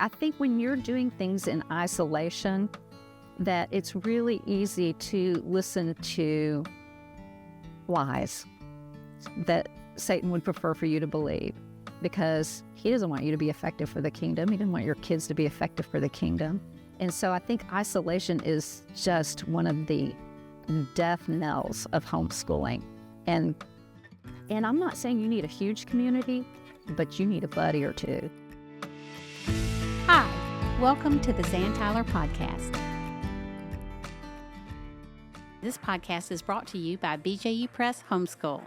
I think when you're doing things in isolation, that it's really easy to listen to lies that Satan would prefer for you to believe, because he doesn't want you to be effective for the kingdom. He doesn't want your kids to be effective for the kingdom. And so I think isolation is just one of the death knells of homeschooling. And I'm not saying you need a huge community, but you need a buddy or two. Hi, welcome to the Zan Tyler Podcast. This podcast is brought to you by BJU Press Homeschool.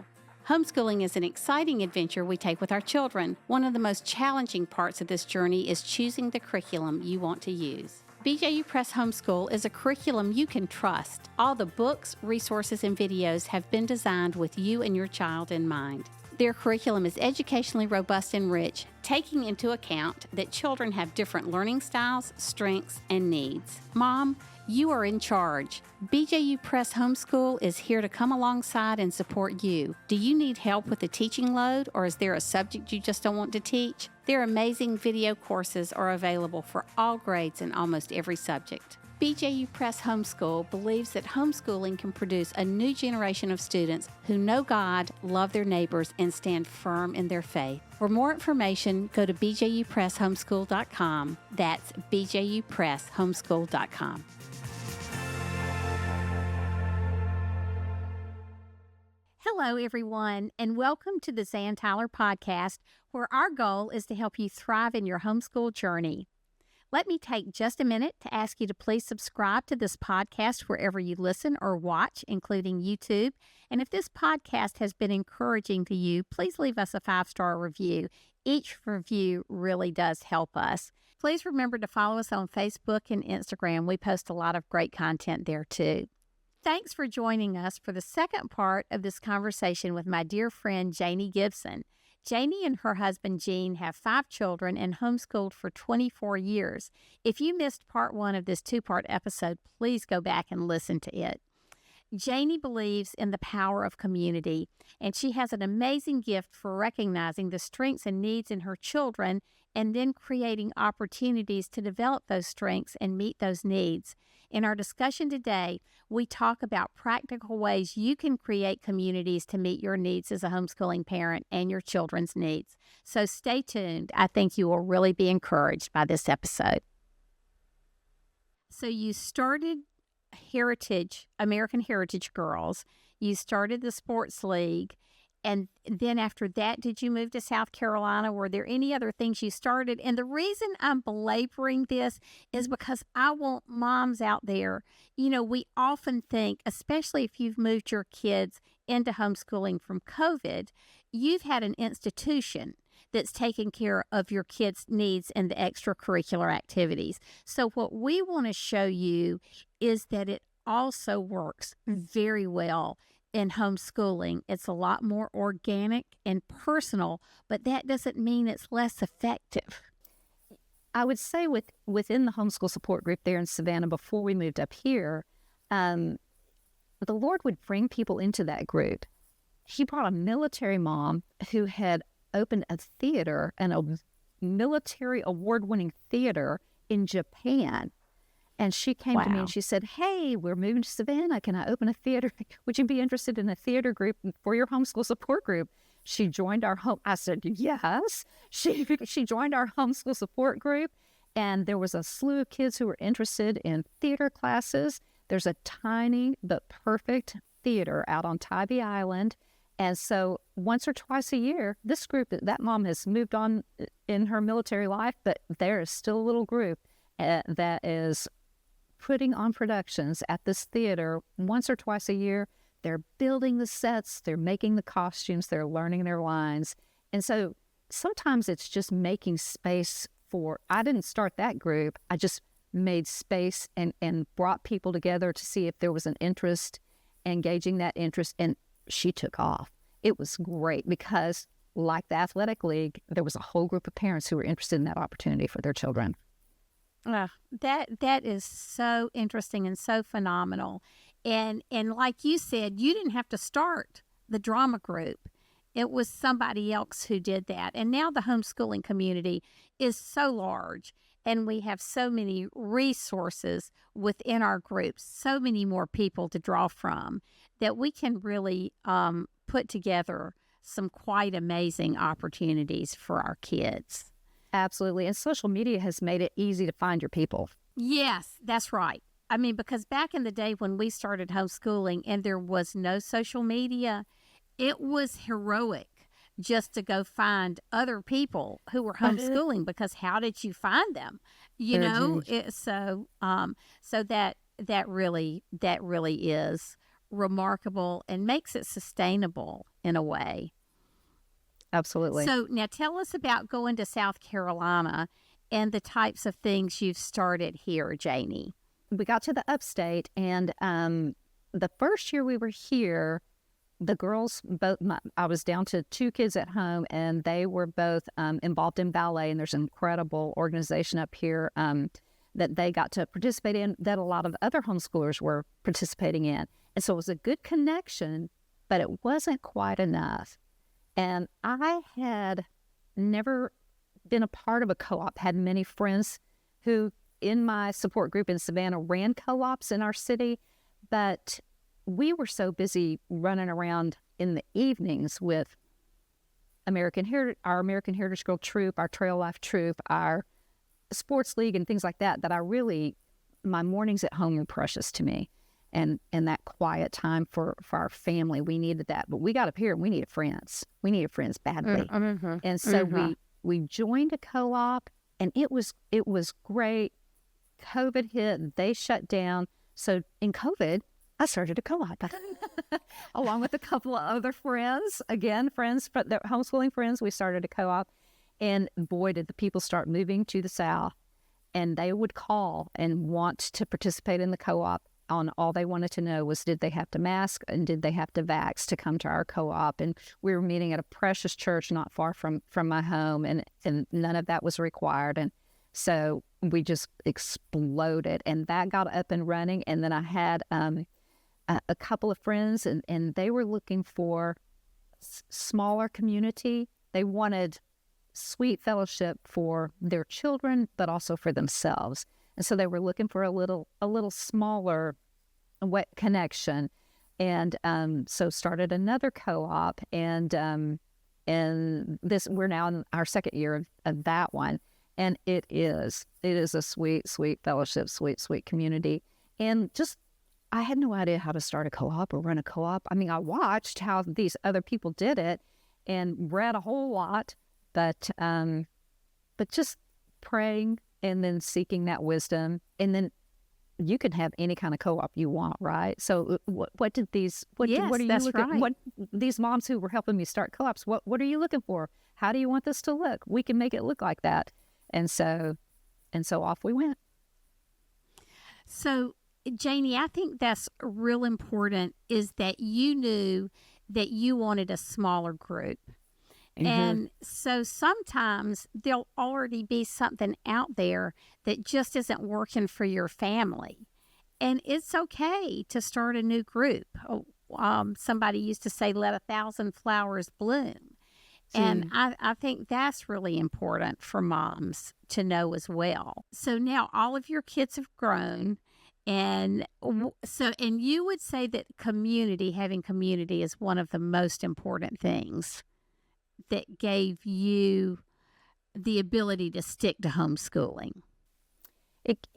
Homeschooling is an exciting adventure we take with our children. One of the most challenging parts of this journey is choosing the curriculum you want to use. BJU Press Homeschool is a curriculum you can trust. All the books, resources, and videos have been designed with you and your child in mind. Their curriculum is educationally robust and rich, taking into account that children have different learning styles, strengths, and needs. Mom, you are in charge. BJU Press Homeschool is here to come alongside and support you. Do you need help with the teaching load, or is there a subject you just don't want to teach? Their amazing video courses are available for all grades and almost every subject. BJU Press Homeschool believes that homeschooling can produce a new generation of students who know God, love their neighbors, and stand firm in their faith. For more information, go to bjupresshomeschool.com. That's bjupresshomeschool.com. Hello, everyone, and welcome to the Zan Tyler Podcast, where our goal is to help you thrive in your homeschool journey. Let me take just a minute to ask you to please subscribe to this podcast wherever you listen or watch, including YouTube. And if this podcast has been encouraging to you, please leave us a 5-star review. Each review really does help us. Please remember to follow us on Facebook and Instagram. We post a lot of great content there too. Thanks for joining us for the second part of this conversation with my dear friend, Janie Gibson. Janie and her husband, Gene, have 5 children and homeschooled for 24 years. If you missed part 1 of this 2-part episode, please go back and listen to it. Janie believes in the power of community, and she has an amazing gift for recognizing the strengths and needs in her children and then creating opportunities to develop those strengths and meet those needs. In our discussion today, we talk about practical ways you can create communities to meet your needs as a homeschooling parent and your children's needs. So stay tuned. I think you will really be encouraged by this episode. So you started American Heritage Girls. You started the sports league. And then after that, did you move to South Carolina? Were there any other things you started? And the reason I'm belaboring this is because I want moms out there. You know, we often think, especially if you've moved your kids into homeschooling from COVID, you've had an institution that's taking care of your kids' needs and the extracurricular activities. So what we want to show you is that it also works very well in homeschooling. It's a lot more organic and personal, but that doesn't mean it's less effective. I would say within the homeschool support group there in Savannah before we moved up here, the Lord would bring people into that group. He brought a military mom who had opened a theater and a military award-winning theater in Japan. And she came to me and she said, "Hey, we're moving to Savannah. Can I open a theater? Would you be interested in a theater group for your homeschool support group?" She joined our home. I said, "Yes." She joined our homeschool support group, and there was a slew of kids who were interested in theater classes. There's a tiny but perfect theater out on Tybee Island. And so once or twice a year, this group, that mom has moved on in her military life, but there is still a little group that is putting on productions at this theater once or twice a year. They're building the sets, they're making the costumes, they're learning their lines. And so sometimes it's just making space for, I didn't start that group, I just made space and brought people together to see if there was an interest, engaging that interest, and she took off. It was great because, like the athletic league, there was a whole group of parents who were interested in that opportunity for their children. That is so interesting and so phenomenal. And like you said, you didn't have to start the drama group. It was somebody else who did that. And now the homeschooling community is so large. and we have so many resources within our groups, so many more people to draw from, that we can really put together some quite amazing opportunities for our kids. Absolutely. And social media has made it easy to find your people. Yes, that's right. I mean, because back in the day when we started homeschooling and there was no social media, it was heroic just to go find other people who were homeschooling, because how did you find them? You know, so that really is remarkable and makes it sustainable in a way. Absolutely. So now tell us about going to South Carolina and the types of things you've started here, Janie. We got to the upstate, and the first year we were here, the girls I was down to 2 kids at home, and they were both involved in ballet, and there's an incredible organization up here that they got to participate in that a lot of other homeschoolers were participating in. And so it was a good connection, but it wasn't quite enough. And I had never been a part of a co-op, had many friends who in my support group in Savannah ran co-ops in our city, but we were so busy running around in the evenings with our American Heritage Girl troop, our Trail Life troop, our sports league and things like that, my mornings at home were precious to me. And that quiet time for our family, we needed that. But we got up here and we needed friends. We needed friends badly. And so we joined a co-op, and it was great. COVID hit, they shut down. So in COVID, I started a co-op along with a couple of other friends. Again, the homeschooling friends, we started a co-op. And boy, did the people start moving to the South. And they would call and want to participate in the co-op. All they wanted to know was, did they have to mask and did they have to vax to come to our co-op? And we were meeting at a precious church not far from my home, and none of that was required. And so we just exploded, and that got up and running. And then I had a couple of friends, and they were looking for smaller community. They wanted sweet fellowship for their children, but also for themselves. And so they were looking for a little smaller connection. And so started another co-op, and we're now in our second year of that one. And it is a sweet, sweet fellowship, sweet, sweet community. And just, I had no idea how to start a co-op or run a co-op. I mean, I watched how these other people did it and read a whole lot, but just praying and then seeking that wisdom. And then you can have any kind of co-op you want, right? So what are you looking? What these moms who were helping me start co-ops, what are you looking for? How do you want this to look? We can make it look like that. And so off we went. So, Janie, I think that's real important, is that you knew that you wanted a smaller group. Mm-hmm. And so sometimes there'll already be something out there that just isn't working for your family. And it's okay to start a new group. Somebody used to say, let 1,000 flowers bloom. And I think that's really important for moms to know as well. So now all of your kids have grown. And you would say that having community is one of the most important things that gave you the ability to stick to homeschooling. It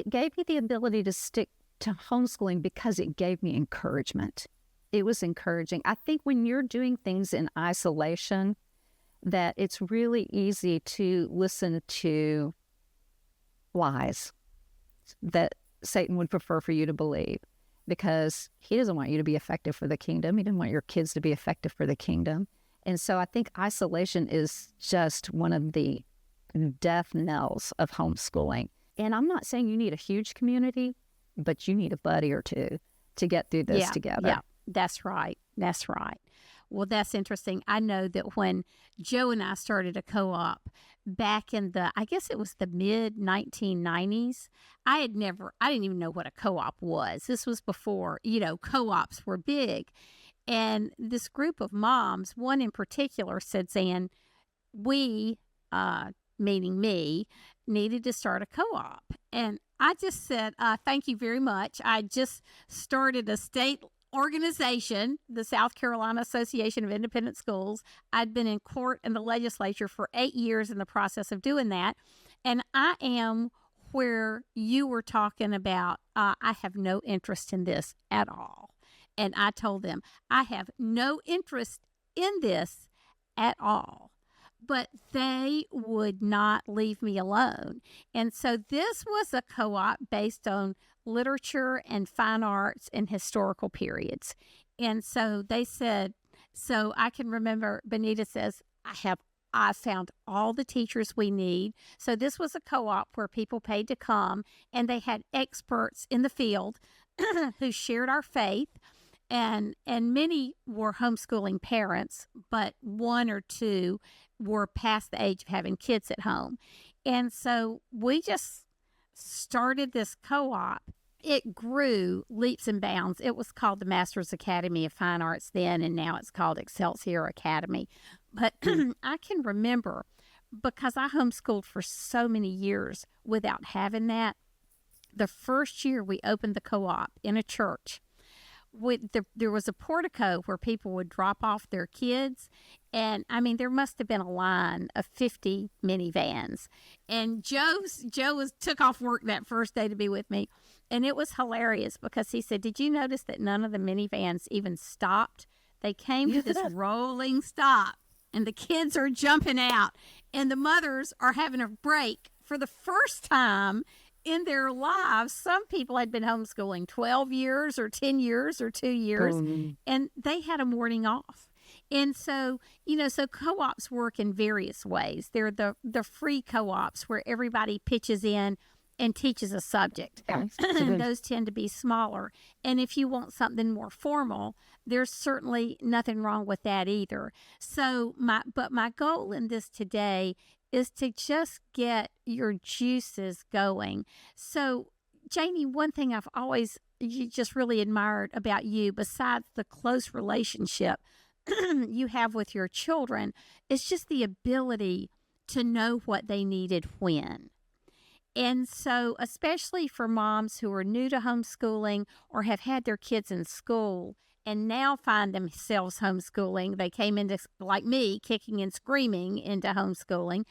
gave me the ability to stick to homeschooling because it gave me encouragement. It was encouraging. I think when you're doing things in isolation, that it's really easy to listen to lies that Satan would prefer for you to believe, because he doesn't want you to be effective for the kingdom. He doesn't want your kids to be effective for the kingdom. And so I think isolation is just one of the death knells of homeschooling. And I'm not saying you need a huge community, but you need a buddy or two to get through this together. Yeah, that's right. That's right. Well, that's interesting. I know that when Joe and I started a co-op back in I guess it was the mid 1990s, I didn't even know what a co-op was. This was before, co-ops were big. And this group of moms, one in particular, said, Zan, we, meaning me, needed to start a co-op. And I just said, thank you very much. I just started a state organization, the South Carolina Association of Independent Schools. I'd been in court and the legislature for 8 years in the process of doing that. And I am where you were talking about, I have no interest in this at all. And I told them, I have no interest in this at all. But they would not leave me alone. And so this was a co-op based on literature and fine arts and historical periods. And so they said, so I can remember Benita says, I found all the teachers we need. So this was a co-op where people paid to come, and they had experts in the field who shared our faith. And many were homeschooling parents, but one or two were past the age of having kids at home. And so we just started this co-op. It grew leaps and bounds. It was called the Masters Academy of Fine Arts then, and now it's called Excelsior Academy. But I can remember, because I homeschooled for so many years without having that, the first year we opened the co-op in a church, there was a portico where people would drop off their kids. And I mean, there must have been a line of 50 minivans. And Joe took off work that first day to be with me. And it was hilarious because he said, did you notice that none of the minivans even stopped? They came to this rolling stop, and the kids are jumping out, and the mothers are having a break for the first time in their lives. Some people had been homeschooling 12 years or 10 years or 2 years, and they had a morning off. And so, so co-ops work in various ways. They're the free co-ops where everybody pitches in and teaches a subject. And those tend to be smaller. And if you want something more formal, there's certainly nothing wrong with that either. So my goal in this today is to just get your juices going. So, Janie, one thing I've always just really admired about you, besides the close relationship you have with your children, is just the ability to know what they needed when. And so, especially for moms who are new to homeschooling or have had their kids in school and now find themselves homeschooling, they came into, like me, kicking and screaming into homeschooling.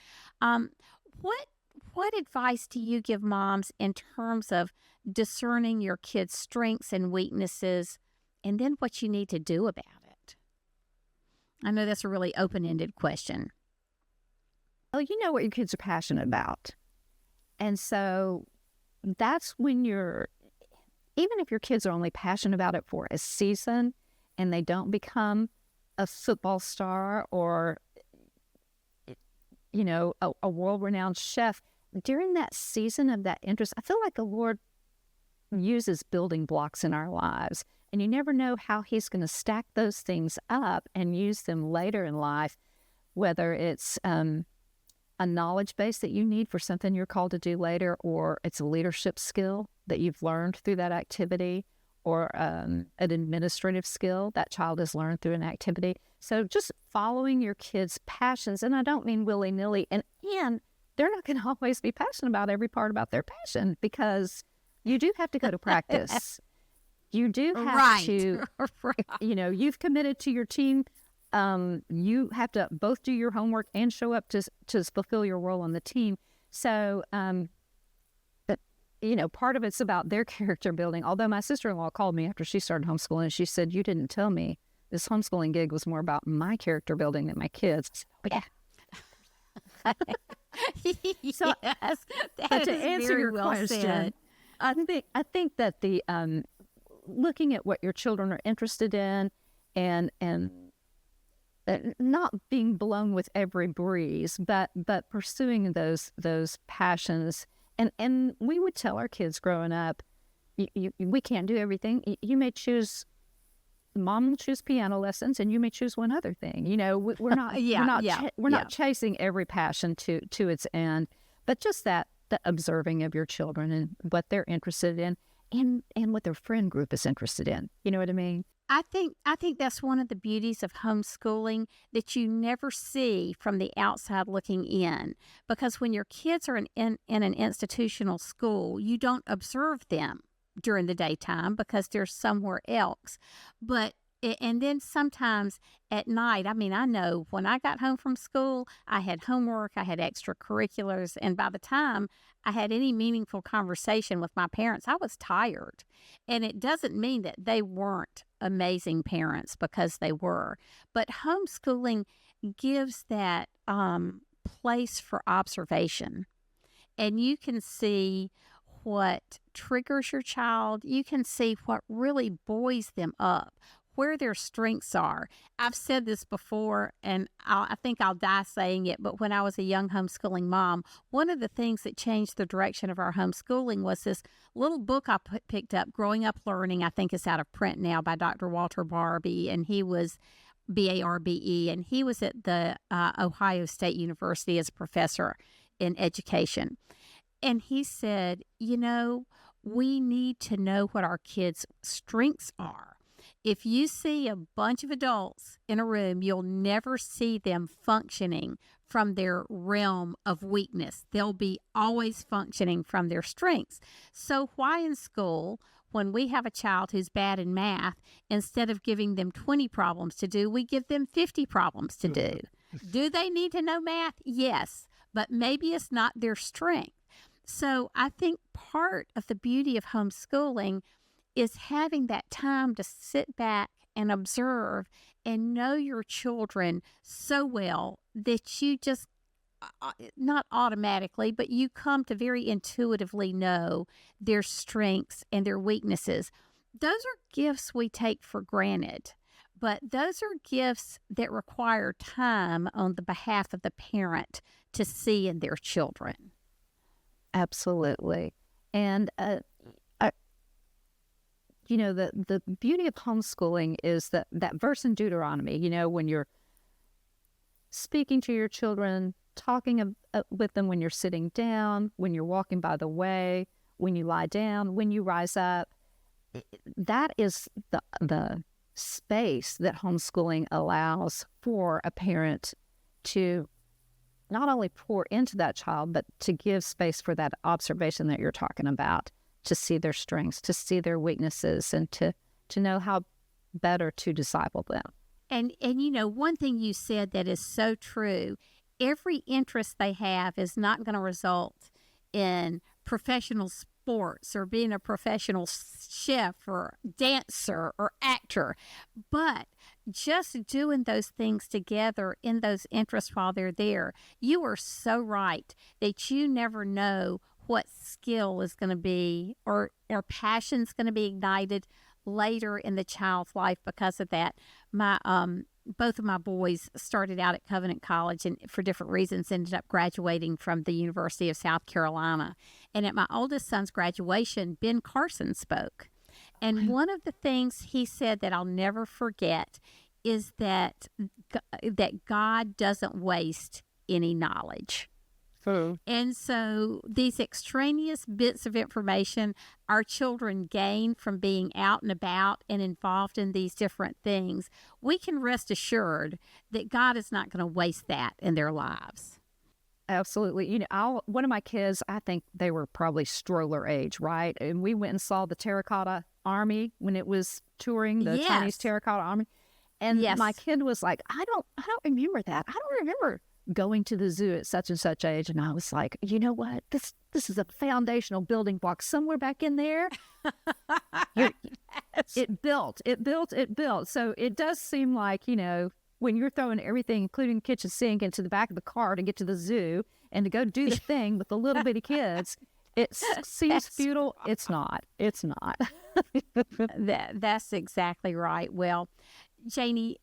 What advice do you give moms in terms of discerning your kids' strengths and weaknesses, and then what you need to do about it? I know that's a really open-ended question. Well, you know what your kids are passionate about. And so that's when even if your kids are only passionate about it for a season and they don't become a football star or, a world-renowned chef, during that season of that interest, I feel like the Lord uses building blocks in our lives. And you never know how he's going to stack those things up and use them later in life, whether it's a knowledge base that you need for something you're called to do later, or it's a leadership skill that you've learned through that activity, or an administrative skill that child has learned through an activity. So just following your kids' passions, and I don't mean willy-nilly, and they're not going to always be passionate about every part about their passion, because you do have to go to practice. You do have to, you've committed to your team. You have to both do your homework and show up to fulfill your role on the team. So, part of it's about their character building. Although my sister-in-law called me after she started homeschooling, and she said, you didn't tell me this homeschooling gig was more about my character building than my kids. I said, oh, yeah. So, yes, but to answer your question, I think that the looking at what your children are interested in and not being blown with every breeze, but pursuing those passions. And we would tell our kids growing up, we can't do everything. You may choose, mom will choose piano lessons, and you may choose one other thing. We're not chasing every passion to its end, but just the observing of your children and what they're interested in, and what their friend group is interested in. You know what I mean? I think that's one of the beauties of homeschooling that you never see from the outside looking in. Because when your kids are in an institutional school, you don't observe them during the daytime because they're somewhere else. But and then sometimes at night, I mean, I know when I got home from school, I had homework, I had extracurriculars, and by the time I had any meaningful conversation with my parents, I was tired. And it doesn't mean that they weren't amazing parents, because they were. But homeschooling gives that place for observation. And you can see what triggers your child. You can see what really buoys them up, where their strengths are. I've said this before, and I think I'll die saying it, but when I was a young homeschooling mom, one of the things that changed the direction of our homeschooling was this little book I picked up, Growing Up Learning. I think it's out of print now, by Dr. Walter Barbie, and he was Barbe, and he was at the Ohio State University as a professor in education. And he said, we need to know what our kids' strengths are. If you see a bunch of adults in a room, you'll never see them functioning from their realm of weakness. They'll be always functioning from their strengths. So why in school, when we have a child who's bad in math, instead of giving them 20 problems to do, we give them 50 problems to do? Do they need to know math? Yes, but maybe it's not their strength. So I think part of the beauty of homeschooling is having that time to sit back and observe and know your children so well that you just, not automatically, but you come to very intuitively know their strengths and their weaknesses. Those are gifts we take for granted, but those are gifts that require time on the behalf of the parent to see in their children. Absolutely. And the beauty of homeschooling is that verse in Deuteronomy, when you're speaking to your children, talking with them when you're sitting down, when you're walking by the way, when you lie down, when you rise up, that is the space that homeschooling allows for a parent to not only pour into that child, but to give space for that observation that you're talking about, to see their strengths, to see their weaknesses, and to know how better to disciple them. And one thing you said that is so true, every interest they have is not going to result in professional sports or being a professional chef or dancer or actor, but just doing those things together in those interests while they're there. You are so right that you never know what skill is going to be or passion's going to be ignited later in the child's life because of that. Both of my boys started out at Covenant College and for different reasons ended up graduating from the University of South Carolina. And at my oldest son's graduation, Ben Carson spoke. And one of the things he said that I'll never forget is that God doesn't waste any knowledge. And so these extraneous bits of information our children gain from being out and about and involved in these different things, we can rest assured that God is not going to waste that in their lives. Absolutely. One of my kids, I think they were probably stroller age, right? And we went and saw the Terracotta Army when it was touring, the Chinese Terracotta Army. And my kid was like, I don't remember that. I don't remember going to the zoo at such and such age. And I was like, you know what? This is a foundational building block somewhere back in there. It built. So it does seem like, when you're throwing everything, including the kitchen sink, into the back of the car to get to the zoo and to go do the thing with the little bitty kids, it seems futile. Right. It's not. That's exactly right. Well, Janie,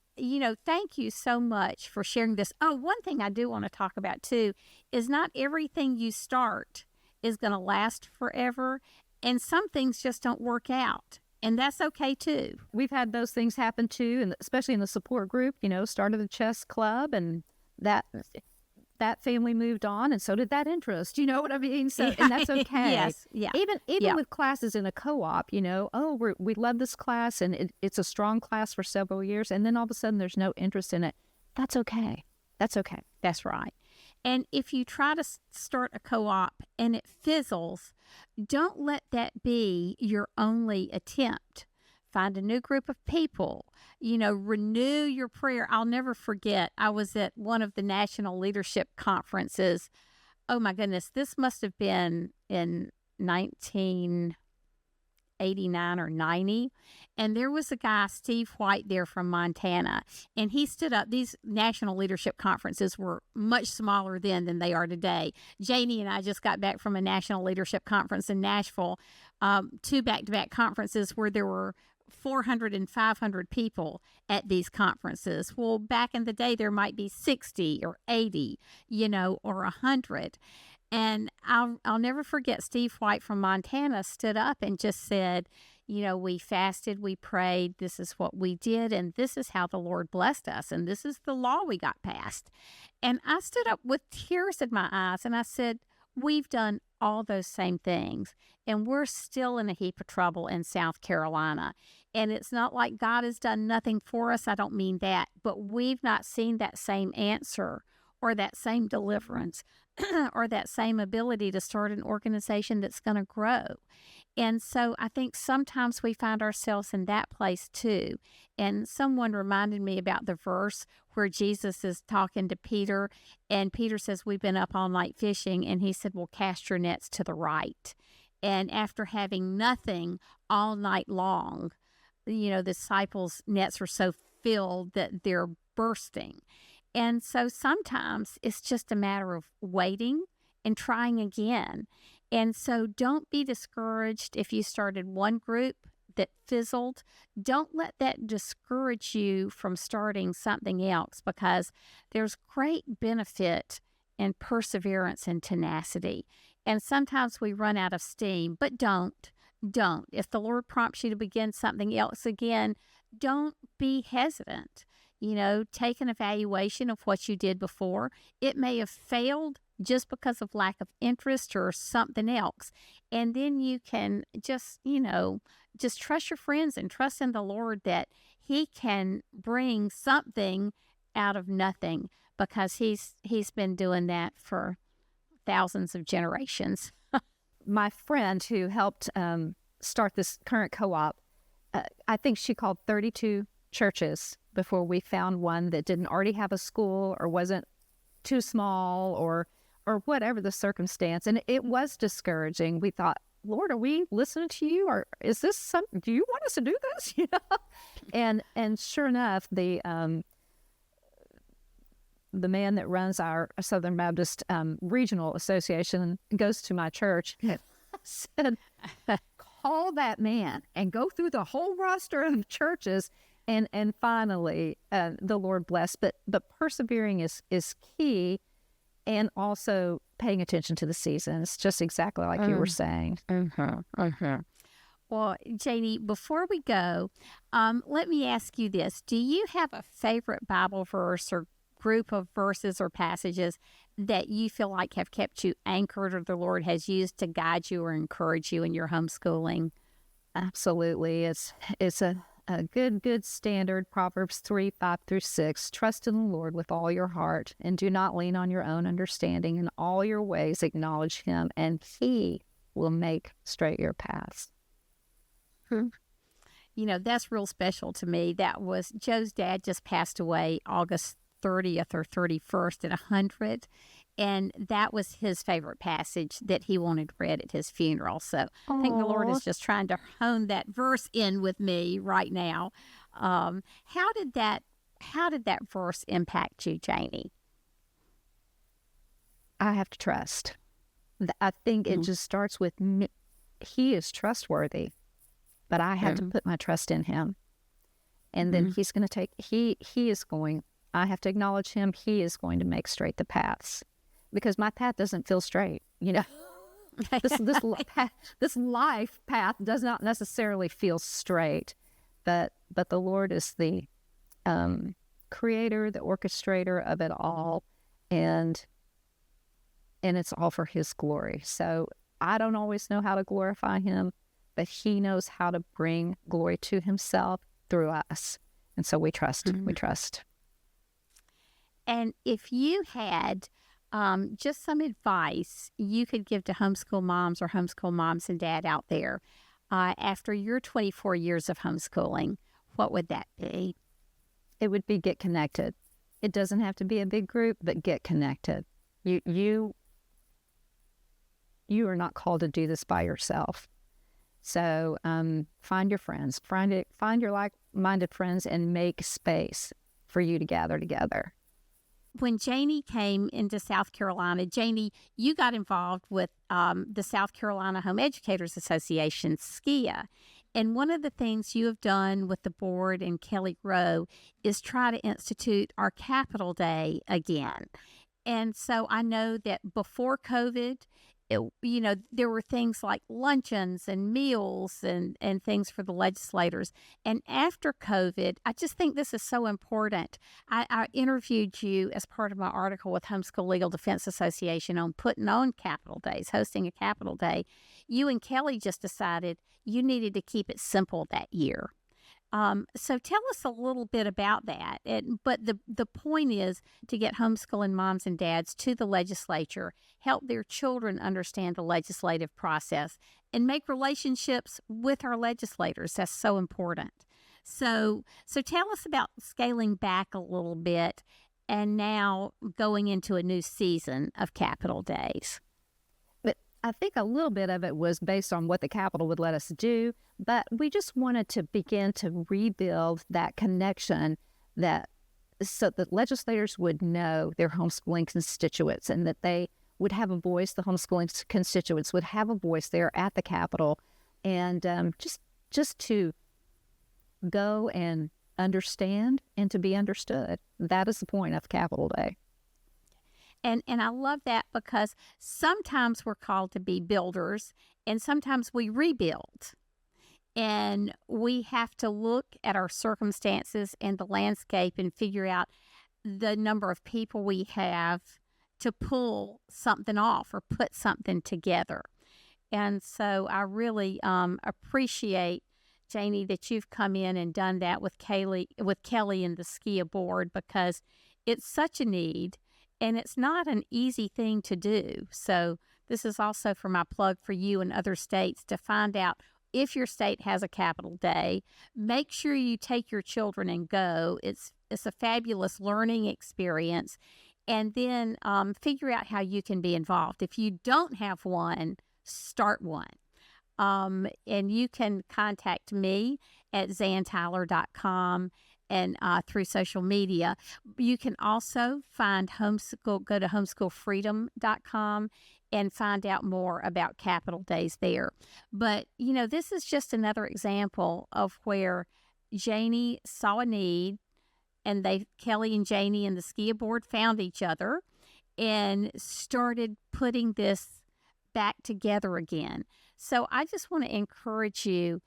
thank you so much for sharing this. Oh, one thing I do want to talk about too is not everything you start is going to last forever, and some things just don't work out, and that's okay too. We've had those things happen too, and especially in the support group, started the chess club, and that that family moved on, and so did that interest. You know what I mean? So, and that's okay. Yes. Yeah. Even Yeah. with classes in a co-op, we love this class, and it's a strong class for several years, and then all of a sudden there's no interest in it. That's okay. That's okay. That's right. And if you try to start a co-op and it fizzles, don't let that be your only attempt. Find a new group of people, renew your prayer. I'll never forget, I was at one of the national leadership conferences. Oh my goodness, this must have been in 1989 or 90. And there was a guy, Steve White, there from Montana. And he stood up. These national leadership conferences were much smaller then than they are today. Janie and I just got back from a national leadership conference in Nashville, 2 back-to-back conferences where there were 400 and 500 people at these conferences. Well, back in the day, there might be 60 or 80, or 100. And I'll never forget, Steve White from Montana stood up and just said, we fasted, we prayed, this is what we did, and this is how the Lord blessed us, and this is the law we got passed. And I stood up with tears in my eyes, and I said, we've done all those same things, and we're still in a heap of trouble in South Carolina. And it's not like God has done nothing for us. I don't mean that, but we've not seen that same answer or that same deliverance or that same ability to start an organization that's going to grow. And so I think sometimes we find ourselves in that place too. And someone reminded me about the verse where Jesus is talking to Peter, and Peter says, we've been up all night fishing. And he said, well, cast your nets to the right. And after having nothing all night long, the disciples' nets were so filled that they're bursting. And so sometimes it's just a matter of waiting and trying again. And so don't be discouraged if you started one group that fizzled. Don't let that discourage you from starting something else, because there's great benefit in perseverance and tenacity. And sometimes we run out of steam, but don't. If the Lord prompts you to begin something else again, don't be hesitant. Take an evaluation of what you did before. It may have failed just because of lack of interest or something else. And then you can just trust your friends and trust in the Lord that He can bring something out of nothing, because He's been doing that for thousands of generations. My friend who helped start this current co-op, I think she called 32 churches before we found one that didn't already have a school or wasn't too small or whatever the circumstance. And it was discouraging. We thought, Lord, are we listening to you, or is this something? Do you want us to do this? And sure enough, the man that runs our Southern Baptist Regional Association goes to my church. I said, call that man and go through the whole roster of churches. And finally, the Lord blessed. But persevering is key, and also paying attention to the seasons, just exactly like you were saying. Well, Janie, before we go, let me ask you this. Do you have a favorite Bible verse or group of verses or passages that you feel like have kept you anchored, or the Lord has used to guide you or encourage you in your homeschooling? Absolutely. It's a good standard, Proverbs 3:5-6. Trust in the Lord with all your heart, and do not lean on your own understanding. In all your ways acknowledge Him, and He will make straight your paths. That's real special to me. That was Joe's dad just passed away August 30th or 31st at 100. And that was his favorite passage that he wanted read at his funeral. So I think the Lord is just trying to hone that verse in with me right now. How did that verse impact you, Janie? I have to trust. I think it just starts with me. He is trustworthy, but I have to put my trust in Him. And then He's going to take, I have to acknowledge Him. He is going to make straight the paths. Because my path doesn't feel straight, This life path does not necessarily feel straight, but the Lord is the creator, the orchestrator of it all, and and it's all for His glory. So I don't always know how to glorify Him, but He knows how to bring glory to Himself through us. And so we trust. We trust. And if you had just some advice you could give to homeschool moms or homeschool moms and dad out there after your 24 years of homeschooling, what would that be? It would be get connected. It doesn't have to be a big group, but get connected. You are not called to do this by yourself. So find your friends, find your like-minded friends, and make space for you to gather together. When Janie came into South Carolina, Janie, you got involved with the South Carolina Home Educators Association, SCIA. And one of the things you have done with the board and Kelly Rowe is try to institute our Capital Day again. And so I know that before COVID, there were things like luncheons and meals and things for the legislators. And after COVID, I just think this is so important. I interviewed you as part of my article with Homeschool Legal Defense Association on putting on Capital Days, hosting a Capital Day. You and Kelly just decided you needed to keep it simple that year. So tell us a little bit about that. But the point is to get homeschooling moms and dads to the legislature, help their children understand the legislative process, and make relationships with our legislators. That's so important. So tell us about scaling back a little bit and now going into a new season of Capital Days. I think a little bit of it was based on what the Capitol would let us do, but we just wanted to begin to rebuild that connection so that legislators would know their homeschooling constituents and that they would have a voice, the homeschooling constituents would have a voice there at the Capitol, and just to go and understand and to be understood. That is the point of Capital Day. And I love that because sometimes we're called to be builders and sometimes we rebuild. And we have to look at our circumstances and the landscape and figure out the number of people we have to pull something off or put something together. And so I really appreciate, Janie, that you've come in and done that with Kelly and the SCIA board, because it's such a need. And it's not an easy thing to do. So this is also for my plug for you and other states to find out if your state has a Capital Day. Make sure you take your children and go. It's a fabulous learning experience. And then figure out how you can be involved. If you don't have one, start one. And you can contact me at zantyler.com. And through social media. You can also find go to homeschoolfreedom.com and find out more about Capital Days there. But, this is just another example of where Janie saw a need, and Kelly and Janie and the SCIA board found each other and started putting this back together again. So I just want to encourage you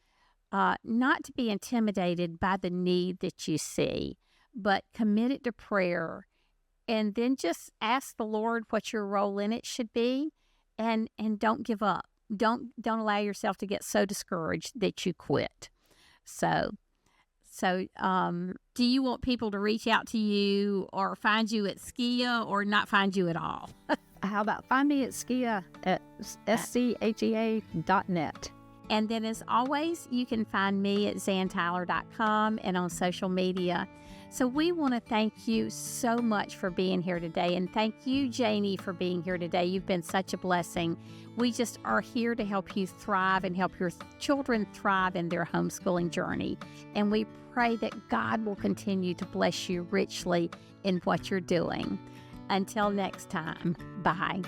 not to be intimidated by the need that you see, but commit it to prayer, and then just ask the Lord what your role in it should be, and don't give up. Don't allow yourself to get so discouraged that you quit. So do you want people to reach out to you or find you at SCIA or not find you at all? How about find me at SCIA at schea.net. And then, as always, you can find me at zantyler.com and on social media. So we want to thank you so much for being here today. And thank you, Janie, for being here today. You've been such a blessing. We just are here to help you thrive and help your children thrive in their homeschooling journey. And we pray that God will continue to bless you richly in what you're doing. Until next time, bye.